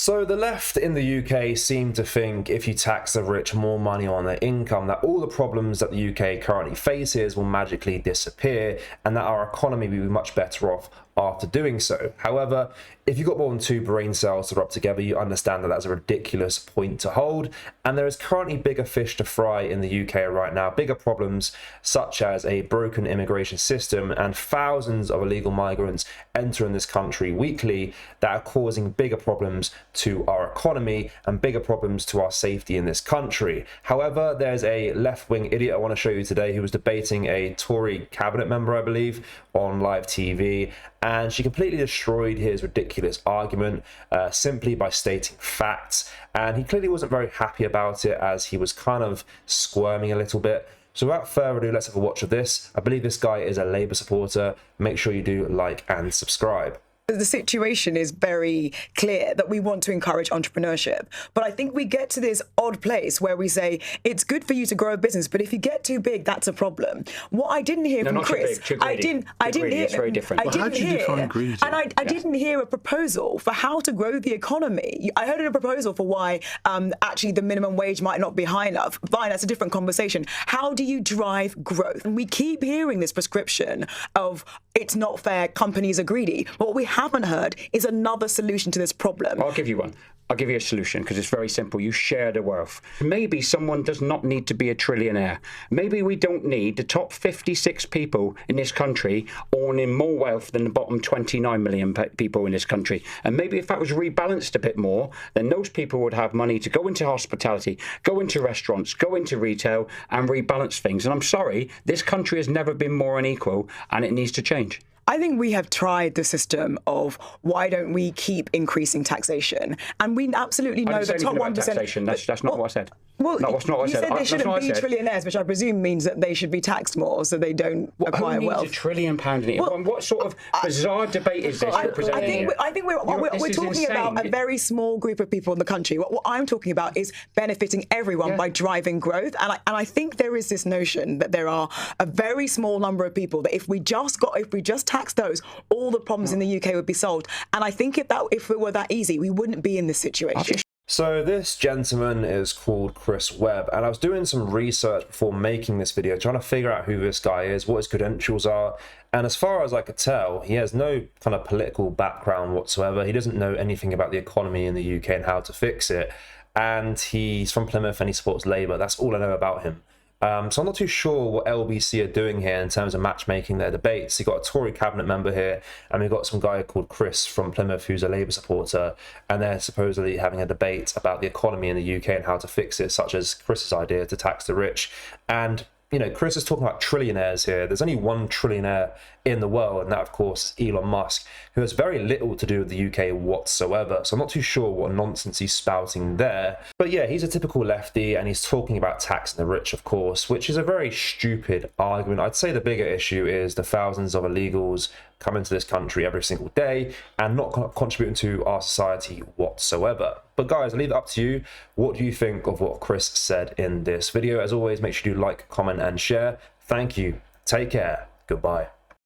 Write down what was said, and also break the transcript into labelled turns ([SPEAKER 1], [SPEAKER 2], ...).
[SPEAKER 1] So the left in the UK seem to think if you tax the rich more money on their income, that all the problems that the UK currently faces will magically disappear and that our economy will be much better off after doing so. However, if you've got more than two brain cells to rub together, you understand that that's a ridiculous point to hold, and there is currently bigger fish to fry in the UK right now, bigger problems such as a broken immigration system and thousands of illegal migrants entering this country weekly that are causing bigger problems to our economy and bigger problems to our safety in this country. However, there's a left-wing idiot I want to show you today who was debating a Tory cabinet member, I believe, on live TV, and she completely destroyed his ridiculous argument simply by stating facts, and he clearly wasn't very happy about it as he was kind of squirming a little bit. So without further ado, let's have a watch of this. I believe this guy is a Labour supporter. Make sure you do like and subscribe.
[SPEAKER 2] The situation is very clear that we want to encourage entrepreneurship. But I think we get to this odd place where we say it's good for you to grow a business, but if you get too big, that's a problem. What I didn't hear from Chris, I didn't hear.
[SPEAKER 3] It's very different.
[SPEAKER 2] I didn't hear a proposal for how to grow the economy. I heard a proposal for why actually the minimum wage might not be high enough. Fine, that's a different conversation. How do you drive growth? And we keep hearing this prescription of it's not fair, companies are greedy. But what we haven't heard is another solution to this problem.
[SPEAKER 3] I'll give you one. I'll give you a solution because it's very simple. You share the wealth. Maybe someone does not need to be a trillionaire. Maybe we don't need the top 56 people in this country owning more wealth than the bottom 29 million people in this country. And maybe if that was rebalanced a bit more, then those people would have money to go into hospitality, go into restaurants, go into retail and rebalance things. And I'm sorry, this country has never been more unequal and it needs to change.
[SPEAKER 2] I think we have tried the system of why don't we keep increasing taxation? And we absolutely know the top 1%.
[SPEAKER 3] Taxation. That's not what I said.
[SPEAKER 2] Well,
[SPEAKER 3] that's not what I said.
[SPEAKER 2] You said they shouldn't be trillionaires, which I presume means that they should be taxed more so they don't acquire wealth.
[SPEAKER 3] Who needs £1 trillion in it? What sort of bizarre debate is this?
[SPEAKER 2] I think we're talking about a very small group of people in the country. What I'm talking about is benefiting everyone by driving growth. And I think there is this notion that there are a very small number of people that if we just tax those, all the problems in the UK would be solved. And I think if it were that easy, we wouldn't be in this situation.
[SPEAKER 1] So this gentleman is called Chris Webb, and I was doing some research before making this video, trying to figure out who this guy is, what his credentials are, and as far as I could tell, he has no kind of political background whatsoever. He doesn't know anything about the economy in the UK and how to fix it, and he's from Plymouth and he supports Labour. That's all I know about him. So I'm not too sure what LBC are doing here in terms of matchmaking their debates. You've got a Tory cabinet member here, and we've got some guy called Chris from Plymouth who's a Labour supporter, and they're supposedly having a debate about the economy in the UK and how to fix it, such as Chris's idea to tax the rich. And you know, Chris is talking about trillionaires here. There's only one trillionaire in the world, and that, of course, is Elon Musk, who has very little to do with the UK whatsoever. So I'm not too sure what nonsense he's spouting there. But yeah, he's a typical lefty, and he's talking about taxing the rich, of course, which is a very stupid argument. I'd say the bigger issue is the thousands of illegals come into this country every single day and not contributing to our society whatsoever. But guys, I leave it up to you. What do you think of what Chris said in this video? As always, make sure you like, comment and share. Thank you. Take care. Goodbye.